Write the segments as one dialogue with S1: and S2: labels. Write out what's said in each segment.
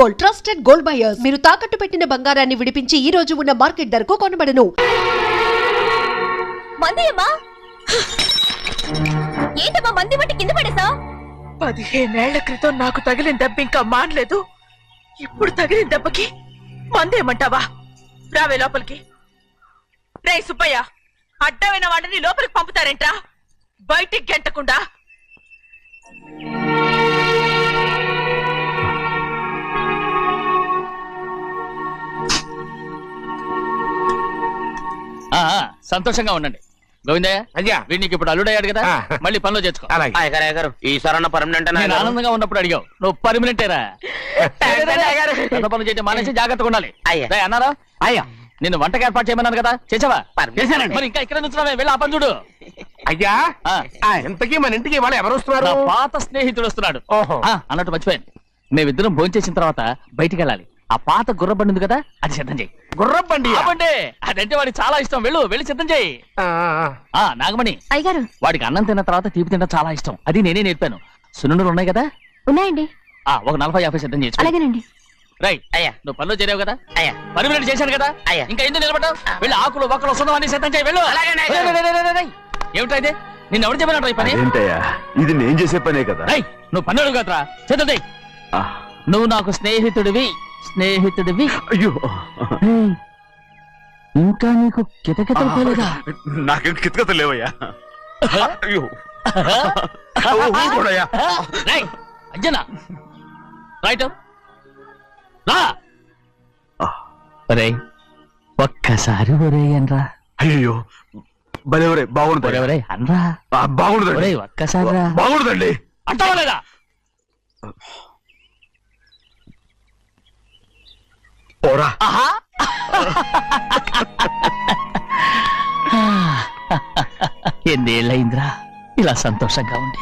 S1: Gold, trusted gold buyers. మీరు తాకట్టు పెట్టిన బంగారాన్ని విడిపించి ఈ రోజు ఉన్న మార్కెట్ ధరకు కొనబడను.
S2: ఏంటమ్మా మంది బట్టి కింద పడేసా?
S3: 15 ఏళ్ల క్రితం నాకు తగిలిన దెబ్బ ఇంకా మానలేదు. ఇప్పుడు తగిలిన దెబ్బకి మందేమంటావా? రావే లోపలికి. రే సుబ్బయ్య, అడ్డమైన వాడిని లోపలికి పంపుతారేంట్రా? బయటికి గెంటకుండా.
S4: సంతోషంగా ఉండండి గోవిందయ్య. అయ్యా వీడికి ఇప్పుడు అల్లుడయ్యాడు కదా, మళ్ళీ పనిలో చేర్చుకో.
S5: ఈసారి పర్మనెంట్
S4: ఆనందంగా ఉన్నప్పుడు అడిగావు, నువ్వు పర్మనెంటేరా? పనులు చేయడం మానేసి జాగ్రత్తగా ఉండాలి. అన్నారా? అయ్యా నిన్ను వంటకి ఏర్పాటు చేయమన్నాను కదా, చేసావా? మరి ఇంకా ఇక్కడ నుంచున్నావే, వెళ్ళి ఆ పని చూడు.
S5: అయ్యా ఇంతకీ మన ఇంటికి వాళ్ళు ఎవరు వస్తున్నారు?
S4: పాత స్నేహితుడు వస్తున్నాడు. అన్నట్టు మర్చిపోయాను, మేమిద్దరం భోంచేసిన తర్వాత బయటికి వెళ్ళాలి. ఆ పాత గుర్రబండి ఉంది కదా, అది సిద్ధం చేయి.
S5: గుర్రబండి?
S4: అదంటే వాడికి చాలా ఇష్టం. వెళ్ళి సిద్ధం చేయి. నాగమణి
S2: అయ్యగారు,
S4: వాడికి అన్నం తిన్న తర్వాత తీపి తినడం చాలా ఇష్టం. అది నేనే నేర్పాను. సున్నుండలు ఉన్నాయి కదా?
S2: ఉన్నాయండి.
S4: ఒక 40-50 సిద్ధం చేసి.
S2: అలాగేనండి.
S4: రైట్ అయ్యా, నువ్వు పనులు చేరావు కదా, అయ్యా పర్మినెంట్ చేశాను కదా, అయ్యా ఇంకా ఎందుకు నిలబడ్డావు? వెళ్ళి ఆకులు ఒక్కలు వస్తుందని సిద్ధం చేయి. వెళ్ళు. ఏమిటా ఇది? నిన్ను ఎవరు చెప్పినట్టు ఈ పని?
S6: ఇది నేను చేసే పనే కదా.
S4: నువ్వు పన్నుడు కదరా, సిద్ధం చేయి. నువ్వు నాకు స్నేహితుడివి.
S6: అయ్యో,
S4: ఇంకా నీకు కితకితలు పోలేదా?
S6: నాకేం కితకితలు లేవయ్యా. అయ్యో
S4: అంజనా రైట్ రా. ఒక్కసారి ఒరే అనరా.
S6: అయ్యో భలే బాగుంటుంది.
S4: అనరా
S6: బాగుంటుంది.
S4: ఒక్కసారి
S6: బాగుంటుందండి.
S4: అంటావా లేదా?
S6: ఓరా.
S4: ఎన్నేళ్ళయిందిరా ఇలా సంతోషంగా ఉండి.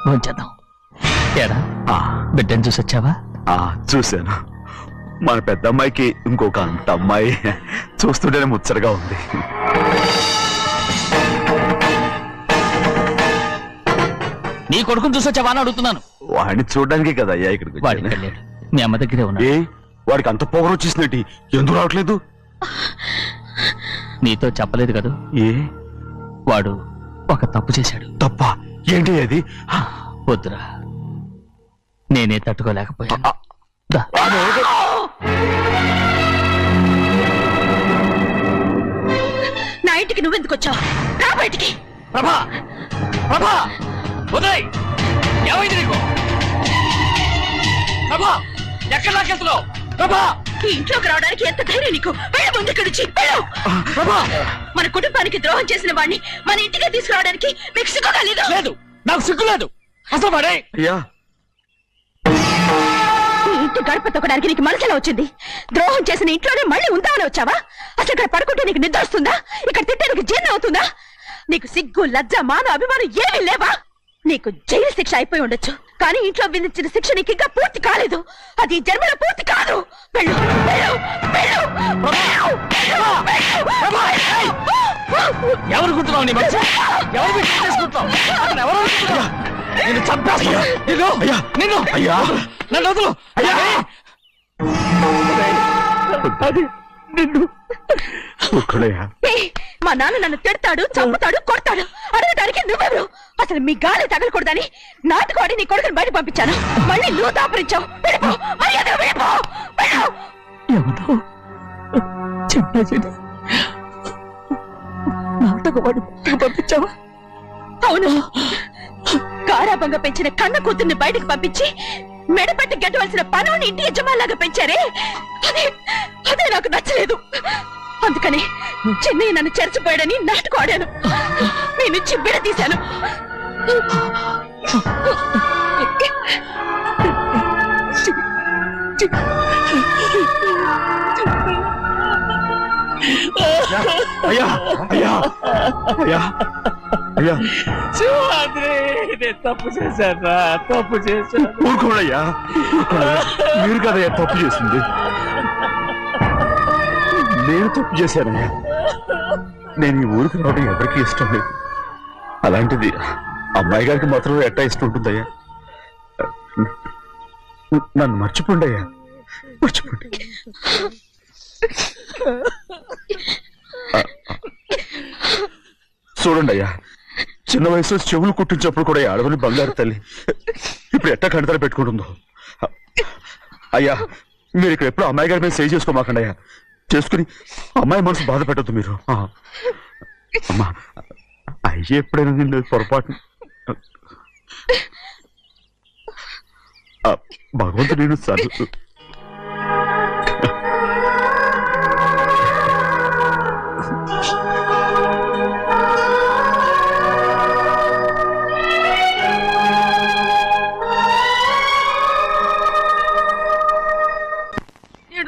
S4: భోంచేద్దాం. ఏరా బిడ్డను చూసి వచ్చావా?
S6: చూశాను. మన పెద్ద అమ్మాయికి ఇంకొక అంత అమ్మాయి చూస్తుంటేనే ముచ్చటగా ఉంది.
S4: నీ కొడుకుని చూసి వచ్చావా అని అడుగుతున్నాను.
S6: వాడిని చూడడానికి కదా అయ్యా ఇక్కడికి.
S4: మీ అమ్మ దగ్గరే ఉన్నా.
S6: వాడికి అంత పొగరు వచ్చేసినట్టు ఎందుకు రావట్లేదు?
S4: నీతో చెప్పలేదు కదా. వాడు ఒక తప్పు చేశాడు.
S6: తప్ప? ఏంటి అది?
S4: వద్దురా, నేనే తట్టుకోలేకపోయాను.
S3: నా ఇంటికి నువ్వెందుకు వచ్చావు? రా బయటికి.
S4: ప్రభా ప్రభా ఉదయ్, ఏమైంది నీకు? ప్రభా ఎక్కడ నాకెళ్తున్నావు? ప్రభా
S3: ఈ ఇంట్లోకి రావడానికి ఎంత ధైర్యం నీకు? వెళ్ళి ముందు ఇక్కడి నుంచి వెళ్ళు.
S4: ప్రభా
S3: మన కుటుంబానికి ద్రోహం చేసిన వాడిని మన ఇంటికి తీసుకురావడానికి మీకు సిగ్గు కలదు?
S4: లేదు, నాకు సిగ్గు లేదు అసలు. వాడే
S3: ఈ ఇంటి గడప తొక్కడానికి నీకు మనసులో వచ్చింది. ద్రోహం చేసిన ఇంట్లోనే మళ్ళీ ఉందామని వచ్చావా? అసలు ఇక్కడ పడుకుంటే నీకు నిద్ర వస్తుందా? ఇక్కడ తింటే నీకు జీర్ణం అవుతుందా? నీకు సిగ్గు, లజ్జ, మాన, అభిమానం ఏమీ లేవా? నీకు జైలు శిక్ష అయిపోయి ఉండొచ్చు, కానీ ఇంట్లో విధించిన శిక్ష నీకు ఇంకా పూర్తి కాలేదు. అది జన్మలో పూర్తి కాదు. వెళ్ళు, వెళ్ళు, వెళ్ళు,
S4: ఎవరు గుర్తున్నావు? నీ మంచి ఎవరు చేసుకుంటావు? నేను చంపేస్తా. నిన్ను
S6: అయ్యా
S4: నన్ను వదులు.
S3: మా నాన్న నన్ను తిడతాడు, చంపుతాడు, కొడతాడు. అడగడానికి నువ్వెవరు? అసలు మీ గాలి తగలకూడదని నాటుకోడి నీ కొడుకుని బయట పంపించాను. మళ్ళీ నువ్వు దాపరించావు.
S4: నాటకవాడి పంపించావా?
S3: అవును, గారాబంగా పెంచిన కన్న కూతుర్ని బయటకు పంపించి మెడపెట్టి గెట్టవలసిన పనుని ఇంటి యజమానిలాగా పెంచారే, అదే నాకు నచ్చలేదు. అందుకని చిన్నయ్య నన్ను చెరచిపోయాడని నాటుకోడాను. మీ నుంచి విడదీశాను.
S6: అయ్యా అయ్యా అయ్యా అయ్యా
S4: తప్పు చేశాను, తప్పు చేశాను.
S6: ఊరుకోడయ్యా, మీరు కదయ్యా తప్పు చేసింది. నేను తప్పు చేశానయ్యా. నేను ఈ ఊరికి రావడం ఎవరికి ఇష్టం లేదు. అలాంటిది అమ్మాయి గారికి మాత్రం ఎట్టా ఇష్టం ఉంటుందయ్యా? నన్ను మర్చిపోండి అయ్యా, మర్చిపోండి. చూడండి అయ్యా, చిన్న వయసులో చెవులు కుట్టించినప్పుడు కూడా ఆడవని బంగారు తల్లి ఇప్పుడు ఎట్టా కంటతలు పెట్టుకుంటుందో. అయ్యా, మీరు ఇక్కడ ఎప్పుడు అమ్మాయి గారి మీద సేవ్ చేసుకోమాకండి అయ్యా. చేసుకుని అమ్మాయి మనసు బాధ పెట్టద్దు మీరు. అమ్మా, అయ్యి ఎప్పుడైనా నిన్ను పొరపాటు భగవంతుడు నేను సర్దు.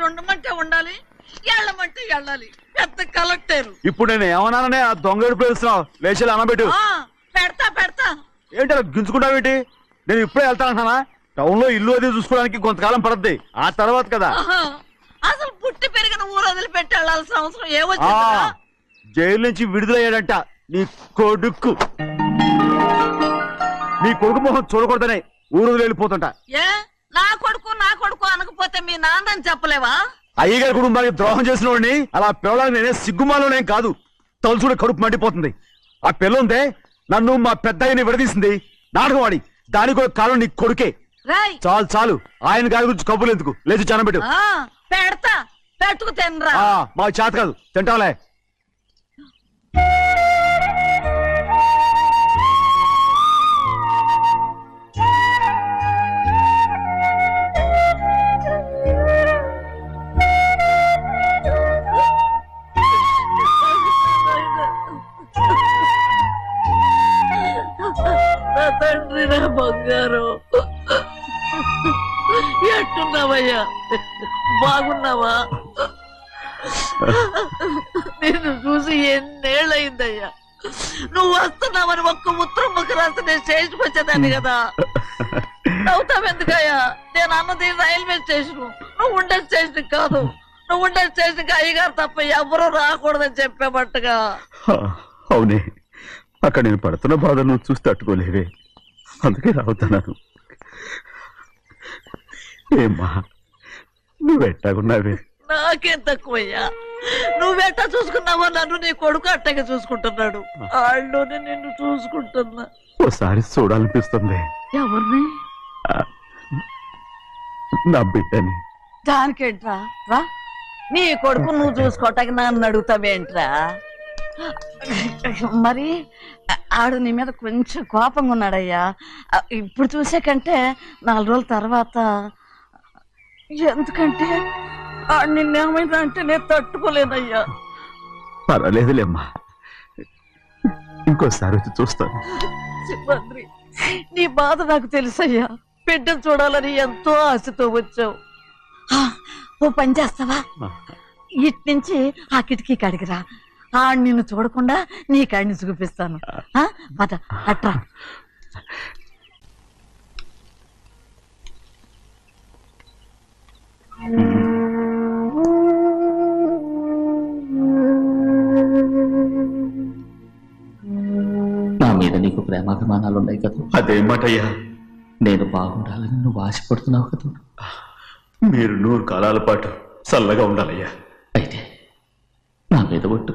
S7: ఉండమంటే ఉండాలి, వెళ్ళమంటే వెళ్ళాలి. పెద్ద కలెక్టర్.
S6: ఇప్పుడు నేను ఏమన్నాననే ఆ దొంగ ఎడుపు వేస్తున్నావు, లేచేలా అనబెట్టు.
S7: పెడతా పెడతా.
S6: ఏంటి అలా గించుకుంటావేంటి? నేను ఇప్పుడే వెళ్తానంటున్నానా? టౌన్ లో ఇల్లు అది చూసుకోవడానికి కొంతకాలం పడద్ది, ఆ తర్వాత కదా.
S7: అసలు పుట్టి పెరిగిన ఊరు వదిలిపెట్టి వెళ్ళాల్సిన అవసరం ఏమొచ్చిందా?
S6: జైలు నుంచి విడుదలయ్యాడంట నీ కొడుకు. నీ కొడుకు మొహం చూడకూడదనే ఊరు వదిలి వెళ్ళిపోతుంటా.
S7: ఏ నా కొడుకు అనకపోతే మీ నాన్నని చెప్పలేవా?
S6: అయ్యగారి కుటుంబానికి ద్రోహం చేసిన వాడిని అలా పిల్లలని నేనే సిగ్గుమాలోనేం కాదు, తలుచుకుంటే కడుపు మండిపోతుంది. ఆ పిల్లందే నన్ను మా పెద్దయ్యని విడదీసింది, నాటకం ఆడి. దానికి కూడా కాలం నీ కొడుకే. చాలు చాలు, ఆయన గారి గురించి కబుర్లు ఎందుకు, లేచి చనబెట్టు.
S7: పెడతా, పెట్టుకు తినరా.
S6: మా చేత కాదు, తింటాలే.
S7: తండ్రి, నా బంగారు, ఎట్టున్నావయ్యా? బాగున్నావా? నిన్ను చూసి ఎన్నేళ్ళయిందయ్యా. నువ్వు వస్తున్నావని ఒక్క ఉత్తరం ముక్క రాస్తే నేను స్టేషన్కి వచ్చేదాన్ని కదా. నవ్వుతావెందుకయ్యా? నేను అన్నది రైల్వే స్టేషన్, నువ్వు ఉండే స్టేషన్ కాదు. నువ్వు ఉండే స్టేషన్కి అయ్యగారు తప్ప ఎవరూ రాకూడదని చెప్పేమట్టుగా.
S6: అవునే, అక్కడ నేను పడుతున్న బాధలు నువ్వు చూసి తట్టుకోలేవే, అందుకే రావుతున్నాను. ఏమ్మా, నువ్వెట్టాగున్నావే?
S7: నాకేం తక్కువయ్యా, నువ్వెట్టా చూసుకున్నావో నన్ను నీ కొడుకు అట్టగా చూసుకుంటున్నాడు. ఆళ్ళలోనే నిన్ను చూసుకుంటున్నా.
S6: ఓసారి చూడాలనిపిస్తుంది.
S7: ఎవరిని?
S6: నా బిడ్డని.
S7: దానికేంట్రా, రా. నీ కొడుకు నువ్వు చూసుకోవటానికి నన్ను అడుగుతావేంట్రా? మరి ఆడు నీ మీద కొంచెం కోపంగా ఉన్నాడయ్యా. ఇప్పుడు చూసే కంటే 4 రోజుల తర్వాత. ఎందుకంటే ఆడు నిన్నేమైందా అంటే నేను తట్టుకోలేనయ్యా.
S6: పర్వాలేదులేమ్మా, ఇంకోసారి వచ్చి చూస్తాను.
S7: సింహాద్రి, నీ బాధ నాకు తెలుసయ్యా. బిడ్డను చూడాలని ఎంతో ఆశతో వచ్చావు. ఓ పని చేస్తావా? ఇటు నుంచి ఆ కిటికీ కడిగిరా. నిన్ను చూడకుండా నీ కాడిని చూపిస్తాను. పద అట్రా.
S4: నా మీద నీకు ప్రేమాభిమానాలు ఉన్నాయి కదా.
S6: అదేమాటయ్యా?
S4: నేను బాగుండాలని నువ్వు ఆశపడుతున్నావు కదా.
S6: మీరు 100 కాలాల పాటు చల్లగా ఉండాలయ్యా.
S4: అయితే నా మీద ఒట్టు,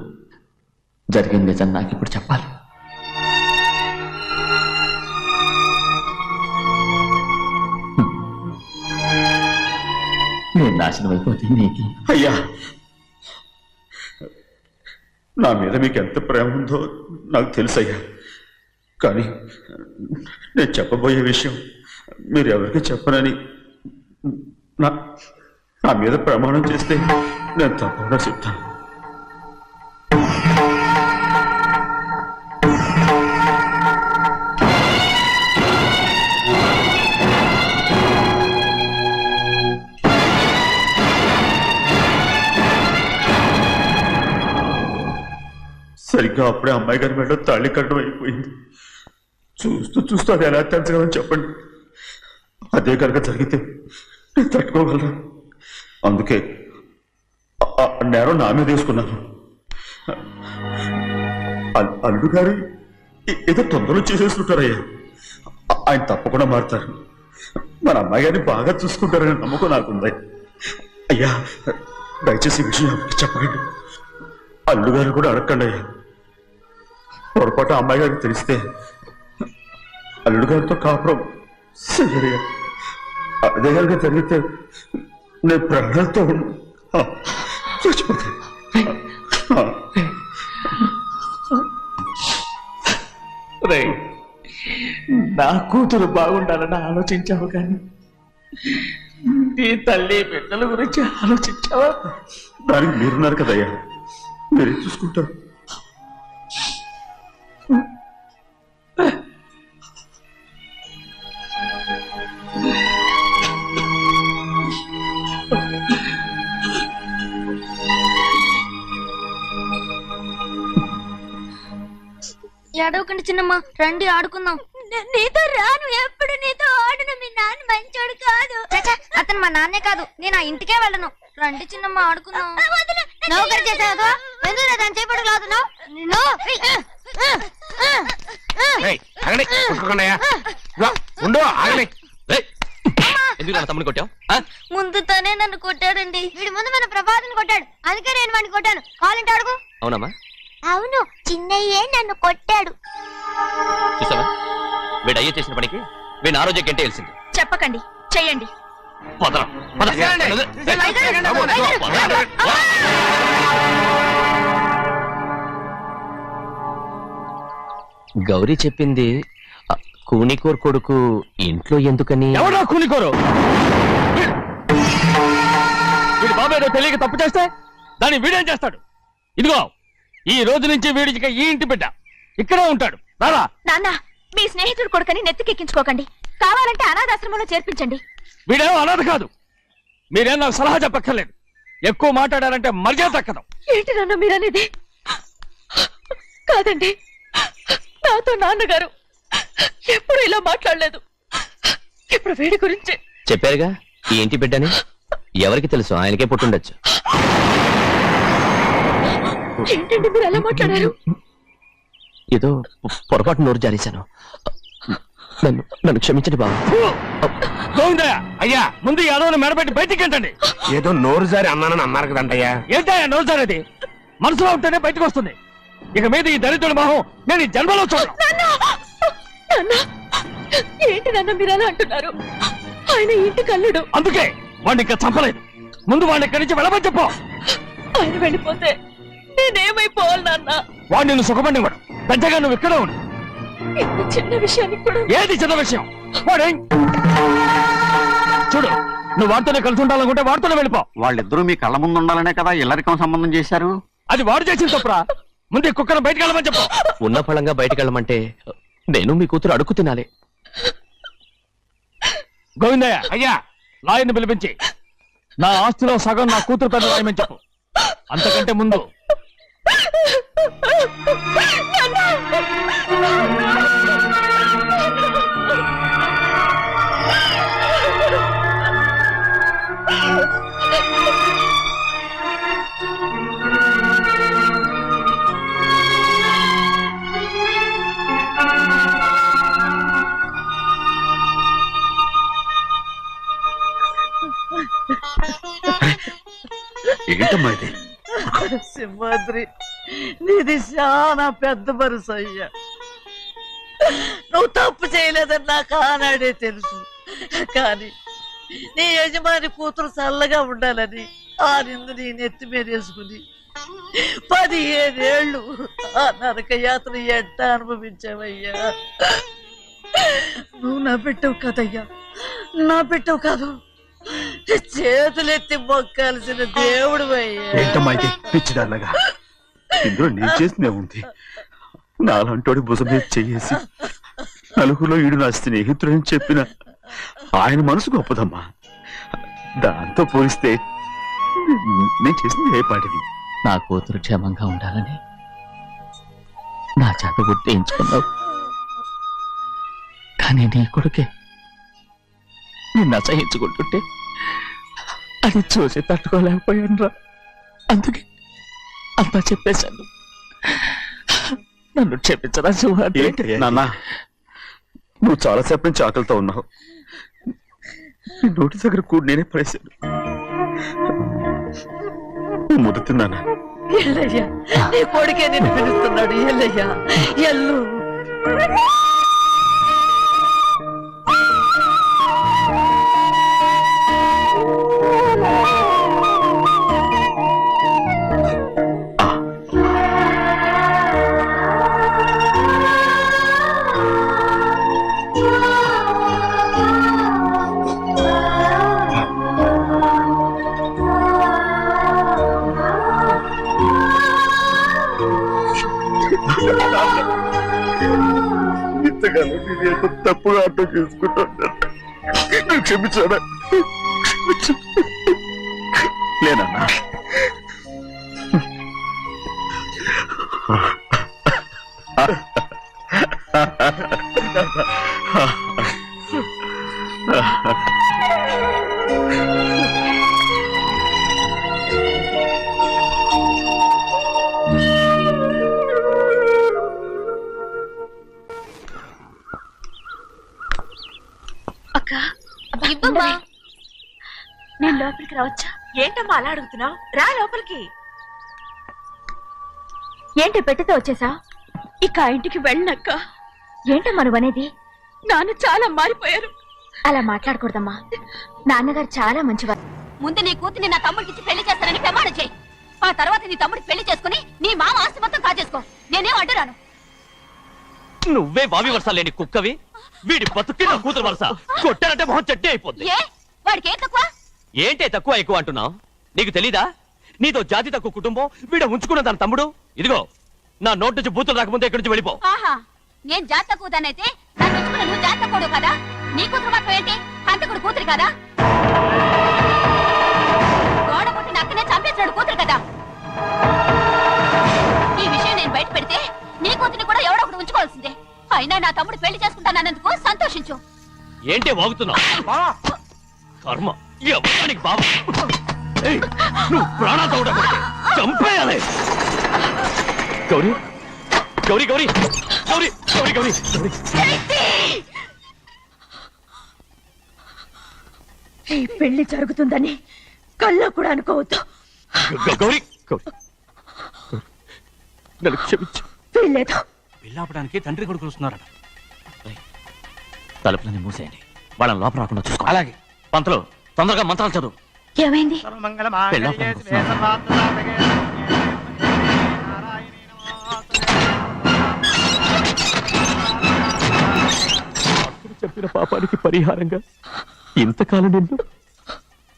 S4: జరిగింది నిజం నాకు ఇప్పుడు చెప్పాలి. నేను నాశనం అయిపోతే నీకు.
S6: అయ్యా, నా మీద మీకు ఎంత ప్రేమ ఉందో నాకు తెలుసయ్యా. కానీ నేను చెప్పబోయే విషయం మీరు ఎవరికి చెప్పనని నా మీద ప్రమాణం చేస్తే నేను తప్పకుండా చెప్తాను. సరిగ్గా అప్పుడే అమ్మాయి గారి మెడలో తాళి కట్టడం అయిపోయింది. చూస్తూ చూస్తూ అది ఎలా తెంచగలని చెప్పండి. అదే కనుక జరిగితే నేను తట్టుకోగలరా? అందుకే నేరం నా మీద వేసుకున్నాను. అల్లుడు గారు ఏదో తొందరలో చేసేసుకుంటారయ్యా. ఆయన తప్పకుండా మారుతారు. మన అమ్మాయి గారిని బాగా చూసుకుంటారని నమ్మకం నాకుంది. అయ్యా దయచేసి ఈ విషయం ఎవరికి చెప్పకండి. అల్లుడు గారు కూడా అడగండి అయ్యా. పొరపాటు అమ్మాయి గారికి తెలిస్తే అల్లుడు గారితో కాపురం చెయ్యయ్యా. అదే గారికి జరిగితే నేను ప్రాణాలతో చచ్చిపోతాను.
S4: రేయ్, నా కూతురు బాగుండాలని ఆలోచించావు కానీ నీ తల్లి బిడ్డల గురించి ఆలోచించావా?
S6: దానికి మీరున్నారు కదయ్యా, మీరే చూసుకుంటారు.
S2: ఏడవకండి చిన్నమ్మ, రండి ఆడుకుందాం. నీతో రాను, ఎప్పుడు నీతో ఆడను. మీ నాన్న మంచోడు కాదు. అతను మా నాన్నే కాదు, నేను ఆ ఇంటికే వెళ్ళను. రండి చిన్నమ్మ ఆడుకుందాం. నౌకరు చేసావు ఎందుకు దాని చేపడు కాదు
S4: ఎందుకు నా తమ్ముని కొట్టావు?
S2: ముందు తనే నన్ను కొట్టాడండి. వీడి ముందు మన ప్రభాతం కొట్టాడు, అందుకే నేను వాడిని కొట్టాను. కావాలంటే అడుగు.
S4: అవునమ్మా,
S2: అవును, చిన్నయ్యే నన్ను కొట్టాడు.
S4: చూసావా వీడు అయ్యే చేసిన పనికి వీడిని ఆ రోజే గంటే తెలిసింది.
S3: చెప్పకండి, చెయ్యండి.
S4: గౌరీ చెప్పింది కూనికోర్ కొడుకు ఇంట్లో ఎందుకని. ఎవడా కూనికోరు? వీడి బాబాయ్ ఏదో తెలియక తప్పు చేస్తే దాన్ని వీడేం చేస్తాడు? ఇదిగో ఈ రోజు నుంచి వీడికి ఈ ఇంటి బిడ్డ ఇక్కడే ఉంటాడు. రారా.
S3: నాన్న, మీ స్నేహితుడు కొడుకని నెత్తికెక్కించుకోకండి. కావాలంటే అనాథాశ్రమంలో చేర్పించండి.
S4: వీడేమో అనాథ కాదు. మీరేం నాకు సలహా చెప్పక్కర్లేదు. ఎక్కువ మాట్లాడారంటే మర్యాద తక్కదు.
S3: ఏంటి నాన్న మీరనేది? కాదండి, నాతో నాన్నగారు ఎప్పుడు ఇలా మాట్లాడలేదు. ఇప్పుడు వీడి గురించి
S4: చెప్పారుగా ఈ ఇంటి బిడ్డని. ఎవరికి తెలుసు, ఆయనకే పుట్టుండొచ్చు.
S3: ఏంటండి మీరు ఎలా మాట్లాడారు?
S4: ఏదో పొరపాటు నోరు జారేశాను. నన్ను క్షమించండి బాబు.
S5: అయ్యా
S4: ముందు ఈ అడవును మెడపెట్టి బయటికి ఏంటండి?
S5: ఏదో నోరు జారి అన్నానని అన్నారు కదంటయ్యా.
S4: ఏంటయ్యా నోరు జారేది? మనసులో ఉంటేనే బయటకు వస్తుంది. ఇక మీద ఈ దరిద్రుడి మొహం నేను ఈ జన్మలో చూడను.
S3: ఏంటి నాన్న మీరు అలా అంటున్నారు? ఆయన ఇంటి కల్లుడు.
S4: అందుకే వాడిని ఇంకా చంపలేదు. ముందు వాడిని ఇక్కడి నుంచి వెళ్ళమని చెప్పు.
S3: ఆయన వెళ్ళిపోతే నేనేమైపోవాలి నాన్న?
S4: వాడు నిన్ను సుఖపడివాడు. పెద్దగా నువ్వు ఇక్కడే ఉండు.
S3: ఇంత చిన్న విషయానికి కూడా
S4: ఏది చిన్న విషయం? వాడే చూడు, నువ్వు వాడితోనే కలిసి ఉండాలనుకుంటే వాడితోనే వెళ్ళిపో.
S8: వాళ్ళిద్దరూ మీ కళ్ళ ముందు ఉండాలనే కదా ఇల్లరికం సంబంధం చేశారు.
S4: అది వాడు చేసిన తప్పురా. ముందు ఈ కుక్కను బయటకు వెళ్ళమని చెప్పు. ఉన్న ఫలంగా బయటకు వెళ్ళమంటే నేను మీ కూతురు అడుగు తినాలి. గోవిందయ్య,
S5: అయ్యా
S4: లాయర్ని పిలిపించి నా ఆస్తిలో సగం నా కూతురు పేరు రాయమని చెప్పు. అంతకంటే ముందు
S6: ఏంటమ్మా ఇది?
S7: సింహాద్రి, నీది చాలా పెద్ద మనసు అయ్యా. నువ్వు తప్పు చేయలేదని నాకు ఆనాడే తెలుసు. కానీ నీ యజమాని కూతురు చల్లగా ఉండాలని ఆ నిందు నీ నెత్తి మీద వేసుకుని 15 ఏళ్ళు ఆ నరక యాత్ర ఎట్ట అనుభవించావయ్యా. నువ్వు నా పెట్టవు కదయ్యా, నా పెట్టవు కాదు, చేతులెత్తి మొక్కాల్సిన దేవుడు అయ్యా.
S6: ఏంటమ్మా ఇది పిచ్చిదాన్నగా? ఇందులో నేను చేసినే ఉంది. నాలంటోడి భుజం మీద చెయ్యేసి నలుగురిలో ఈడు నా స్నేహితుడని చెప్పిన ఆయన మనసు గొప్పదమ్మా. దాంతో పోలిస్తే నేను చేసింది ఏ పాటిది?
S4: నా కూతురు క్షేమంగా ఉండాలని నా చేత గుర్తించుకున్నావు. కానీ నీ కొడుకే నిన్ను అసహించుకుంటుంటే అది చూసి తట్టుకోలేకపోయాను రా. అందుకే అంతా చెప్పేశాను. నన్ను క్షమించరా సింహాద్రి.
S6: ఏంటి నాన్న, నువ్వు చాలాసేపు నుంచి ఆకలితో ఉన్నావు. నీ నోటి దగ్గర కూడా నేనే పడేశాను. ముద్ద తిన్నానా?
S7: ఎల్లయ్యా, నీ కొడుకే నిన్ను పిలుస్తున్నాడు. ఎల్లయ్యా, ఎల్లు.
S6: ఇంతకాలం నేను ఎంత తప్పుగా అర్థం చేసుకుంటాను. నువ్వు క్షమించాడా? లేనన్నా.
S3: అక్క
S2: ఇవ్వమ్మా.
S3: నేను లోపలికి రావచ్చా? ఏంటమ్మా అలా అడుగుతున్నావు? రా లోపలికి. ఏంటి పెట్టితో వచ్చేసా? ఇక ఆ ఇంటికి వెళ్ళనక్క. ఏంటమ్మా నువ్వు అనేది? నాన్న చాలా మారిపోయారు. అలా మాట్లాడకూడదమ్మా. నాన్నగారు చాలా మంచివారు.
S2: ముందు నీ కూతుర్ని నా తమ్ముడికి పెళ్లి చేస్తానని ప్రమాణం చేయి. ఆ తర్వాత నీ తమ్ముడికి పెళ్లి చేసుకుని నీ మామ ఆస్తి మొత్తం కాజేసుకో. నేనేం అడ్డురాను.
S4: నువ్వే బావి వరుస లేని కుక్కవి. వీడి బతుక్కి నా కూతురు వరుస. కొట్టానంటే మొహం చట్నీ అయిపోద్ది.
S2: ఏ వాడికి ఏం తక్కువ?
S4: ఏంటే తక్కువ ఎక్కువ అంటున్నావు? నీకు తెలీదా? నీతో జాతి తక్కువ కుటుంబం వీడ ఉంచుకున్న దాని తమ్ముడు. ఇదిగో నా నోటి నుంచి బూతులు రాకముందే ఇక్కడి నుంచి వెళ్ళిపో.
S2: ఆహా, నేను జాత కూదానైతే నన్ను ఉంచుకున్న నువ్వు జాత కూడు కదా. నీ కూతురు మాత్రం ఏంటి? హంతకుడు కూతురు కదా. గోడ పుట్టిన అక్కనే చంపేసినాడు కూతురు కదా. ఈ విషయం నేను బయట పెడితే నీ కూతురిని కూడా ఎవడో ఒకటి ఉంచుకోవాల్సిందే. అయినా నా తమ్ముడు పెళ్లి చేసుకుంటానన్నందుకు సంతోషించు.
S4: ఏంటే వాగుతున్నావు? కర్మ ఎవరికి బాబా. నువ్వు ప్రాణాలతో ఉండకూడదు. చంపేయాలి. గౌరీ గౌరీ గౌరీ గౌరీ గౌరీ గౌరీ
S3: ఈ పెళ్లి జరుగుతుందని కల్లో కూడా అనుకోవద్దు.
S4: గౌరీ గౌరీ నన్ను క్షమించు.
S3: వీల్లేదు.
S5: పెళ్ళాపడానికి తండ్రి కొడుకులు వస్తున్నారట.
S4: తలుపులని మూసేయండి. వాళ్ళని లోపల రాకుండా చూసుకో.
S5: అలాగే.
S4: పంతులు తొందరగా మంత్రాలు చదువు.
S3: ఏమైంది?
S4: చెప్పిన పాపానికి పరిహారంగా ఇంతకాలం నిన్ను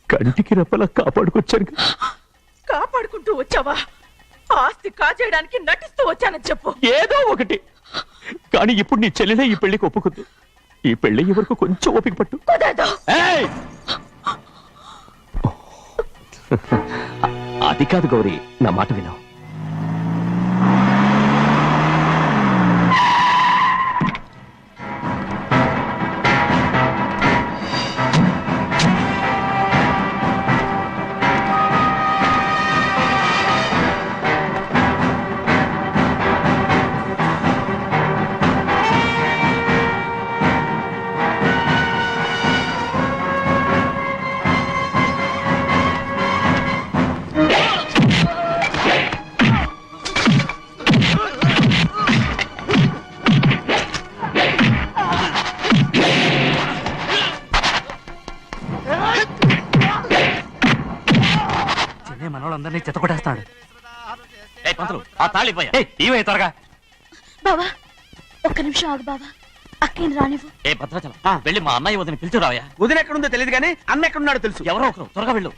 S4: కంటికి రెప్పలా కాపాడుకొచ్చాను.
S3: కాపాడుకుంటూ వచ్చావా? ఆస్తి కాజేయడానికి నటిస్తూ వచ్చానని చెప్పు.
S4: ఏదో ఒకటి. కానీ ఇప్పుడు నీ చెల్లెలే ఈ పెళ్లికి ఒప్పుకుంది. ఈ పెళ్లి వరకు కొంచెం ఓపిక పట్టు. ఏయ్! అది కాదు గౌరీ, నా మాట విను.
S5: మనోళ్ళందరినీ చెత్తకొట్టేస్తాడు.
S4: పంతులు ఆ తాళి ఇవే త్వరగా.
S3: బావా ఒక్క నిమిషం ఆగు బావా. అక్కేం రానివ్వు.
S4: ఏ భద్రాచలం వెళ్ళి మా అన్నయ్య వదిన పిలిచిరావయ్యా.
S5: వదిన ఎక్కడుందో తెలియదు కానీ అన్న ఎక్కడున్నాడో తెలుసు.
S4: ఎవరో ఒకరు త్వరగా వెళ్ళు.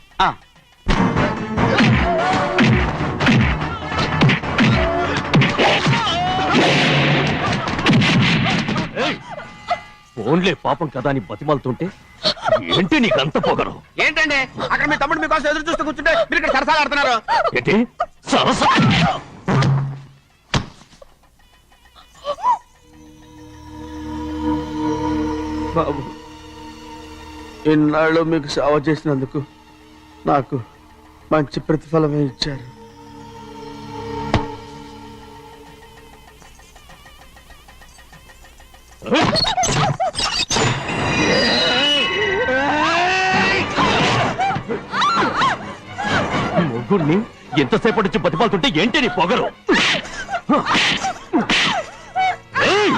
S4: ఫోన్లే పాపం కదా అని బతిమాలుతుంటే ఏంటి నీకంత పొగరు?
S5: ఏంటండి అక్కడ మీ తమ్ముడు మీకోసం ఎదురు చూస్తూ కూర్చుంటే మీరు ఇక్కడ సరసాలు ఆడుతున్నారు.
S4: ఏంటి సరస?
S5: బాబు, ఇన్నాళ్ళు మీకు సేవ చేసినందుకు నాకు మంచి ప్రతిఫలమే ఇచ్చారు.
S9: నలుగురిని ఎంతసేపటి నుంచి బతిపాలుతుంటే ఏంటి నీ పొగరు? ఏయ్!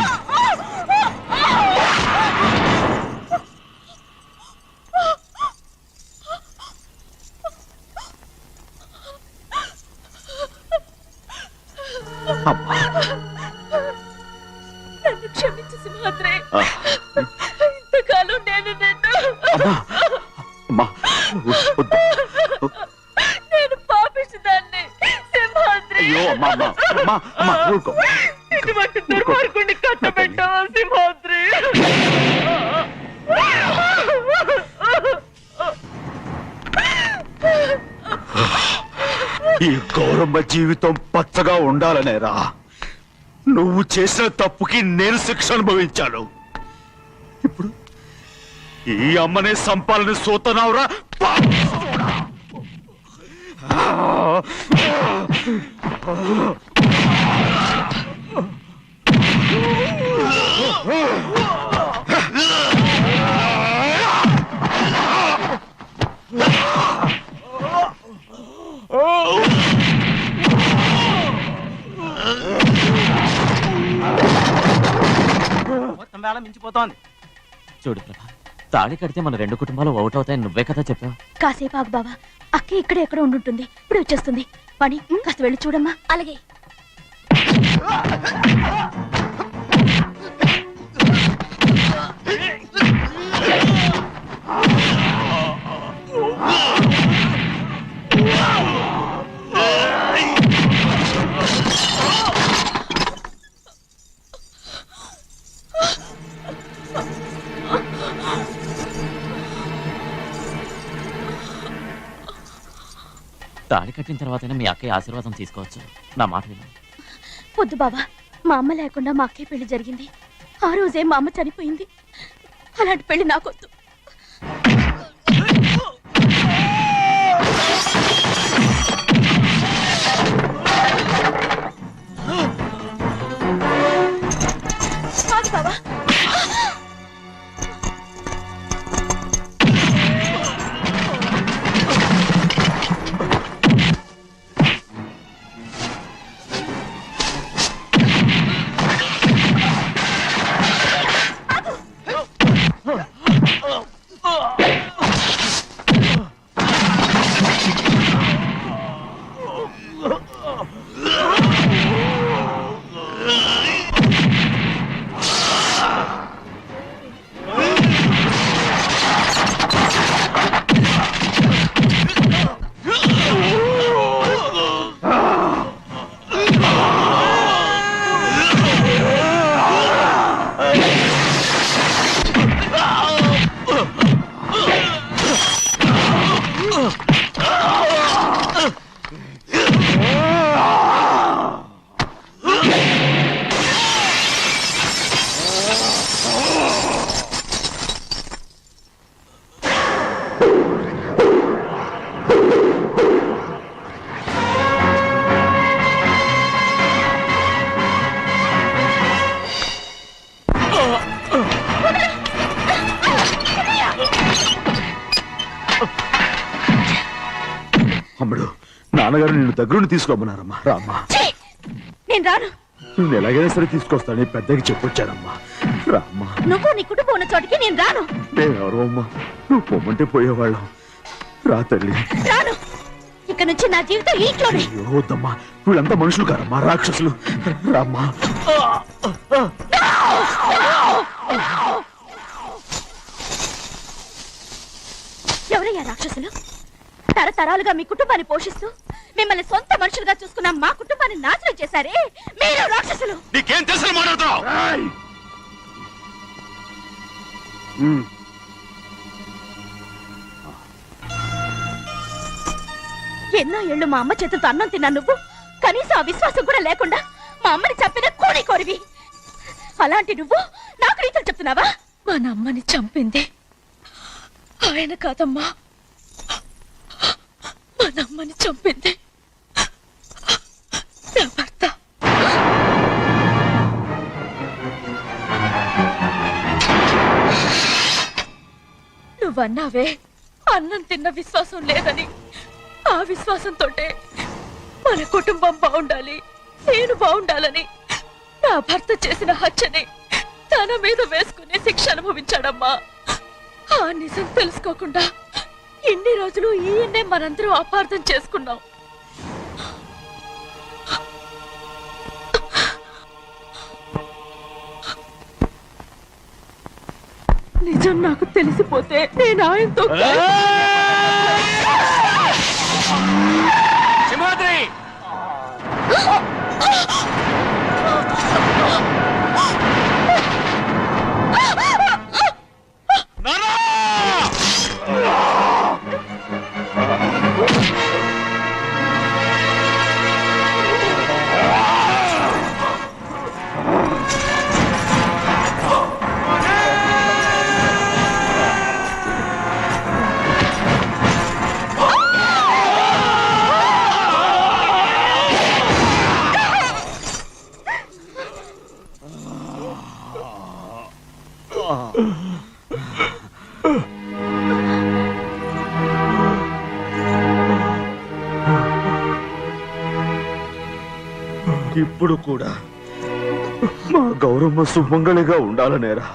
S3: నన్ను క్షమించు సింహాద్రి. ఇంతకాలం నేను నేను పాపిస్తుందాన్ని సింహాద్రి. ఇటువంటి దుర్మార్గుడిని కట్టబెట్టావా సింహాద్రి?
S6: ఈ గౌరమ్మ జీవితం పచ్చగా ఉండాలనేరా నువ్వు చేసిన తప్పుకి నేను శిక్ష అనుభవించాను. ఇప్పుడు ఈ అమ్మనే సంపాలని సోతనావురా.
S9: మొత్తం వేళ మించిపోతోంది. చూడు ప్రభా, తాళి కడితే మన రెండు కుటుంబాలు అవుట్ అవుతాయని నువ్వే కదా చెప్పావు.
S3: కాసేపు ఆగు బావా, అక్క ఇక్కడే ఎక్కడ ఉండుంటుంది, ఇప్పుడు వచ్చేస్తుంది. పని కాస్త వెళ్ళి చూడమ్మా. అలాగే.
S9: తాళి కట్టిన తర్వాతైనా మీ అక్కయ్య ఆశీర్వాదం తీసుకోవచ్చు. నా మాట విను.
S3: వద్దు బావా, మా అమ్మ లేకుండా మా అక్కయ్య పెళ్లి జరిగింది. ఆ రోజే మా అమ్మ చనిపోయింది. అలాంటి పెళ్లి నాకొద్దు. బావా,
S6: అమ్ముడు, నాన్నగారు నిన్ను దగ్గరుండి తీసుకోమన్నారమ్మా. రామ్మా.
S3: నేను రాను.
S6: నువ్వు ఎలాగైనా సరే తీసుకొస్తాను, పెద్దకి చెప్పొచ్చానమ్మా. రామ్మా.
S3: నువ్వు నీ కుటుంబం ఉన్న చోటికి నేను రాను.
S6: మేమెవరు అమ్మా, నువ్వు పొమ్మంటే పోయేవాళ్ళం. రా తల్లి.
S3: రాను. ఇక నుంచి నా జీవితం ఈ ఇంట్లోనే.
S6: అయ్యో వద్దమ్మా, వీళ్ళంతా మనుషులు కారమ్మా, రాక్షసులు. రామ్మా.
S3: ఎవరయ్యా రాక్షసులు? తరతరాలుగా మీ కుటుంబాన్ని పోషిస్తూ మిమ్మల్ని సొంత మనుషులుగా చూసుకున్న మా కుటుంబాన్ని నాశనం చేశారే మీరు రాక్షసులు.
S6: నీకేం తెలుసు మాట్లాడతావు?
S3: ఎన్నో ఏళ్ళు మా అమ్మ చేతులతో అన్నం తిన్నా నువ్వు కనీసం ఆ విశ్వాసం కూడా లేకుండా మా అమ్మని చంపిన కూని కోరివి. అలాంటి నువ్వు నాకు రీతులు చెప్తున్నావా? మా అమ్మని చంపింది ఆయన కాదమ్మా, మా అమ్మని చంపింది నా భర్త. నువ్వన్నావే అన్నం తిన్న విశ్వాసం లేదని. ఆ విశ్వాసంతోటే మన కుటుంబం బాగుండాలి, నేను బాగుండాలని నా భర్త చేసిన హత్యని తన మీద వేసుకునే శిక్ష అనుభవించాడమ్మా. ఆ నిజం తెలుసుకోకుండా ఇన్ని రోజులు ఈయన్నే మనందరం అపార్థం చేసుకున్నాం. నిజం నాకు తెలిసిపోతే నేను ఆయనతో
S4: సింహాద్రి
S6: ఇప్పుడు కూడా మా గౌరమ్మ సుమంగళిగా ఉండాలనేరా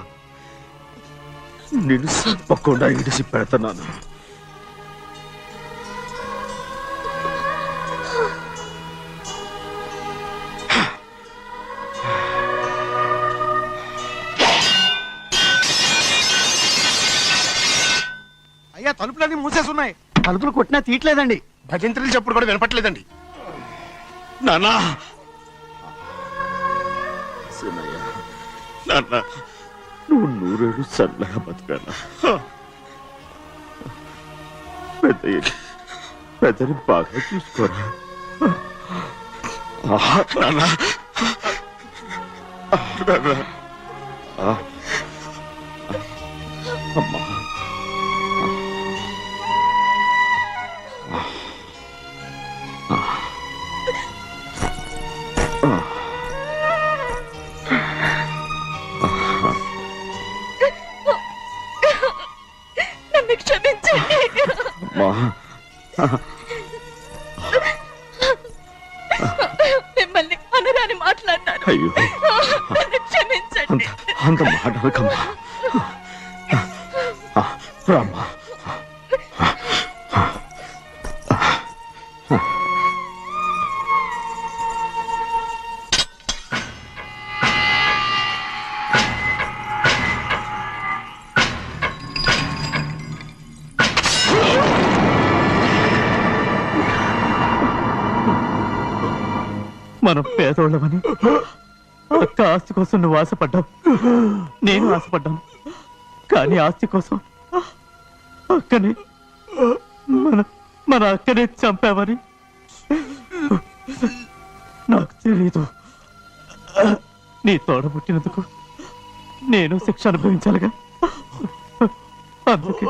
S6: నిన్ను తప్పకుండా ఇడిసి పెడుతున్నాను.
S5: అయ్యా తలుపులన్నీ మూసేసున్నాయి. తలుపులు కొట్టినా తీయట్లేదండి. భజంత్రులు చెప్పుడు కూడా వినపట్లేదండి.
S6: నాన్నా సినయ్య, నాన్న నువ్వు నూరేళ్ళు చల్లగా బతికానా? పెద్దని బాగా చూసుకోరా నాన్న. అమ్మా
S3: నన్ను క్షమించండి. మిమ్మల్ని అనరాని మాట్లాడినాను.
S6: అయ్యో
S3: నన్ను క్షమించండి.
S6: అంత మాటలకమ్మా. రామ్మా.
S9: మనం పేదోళ్ళమని అక్క ఆస్తి కోసం నువ్వు ఆశపడ్డావు, నేను ఆశపడ్డాను. కానీ ఆస్తి కోసం అక్కని మన అక్కనే చంపావని నాకు తెలీదు. నీ తోడ పుట్టినందుకు నేను శిక్ష అనుభవించాలిగా. అందుకే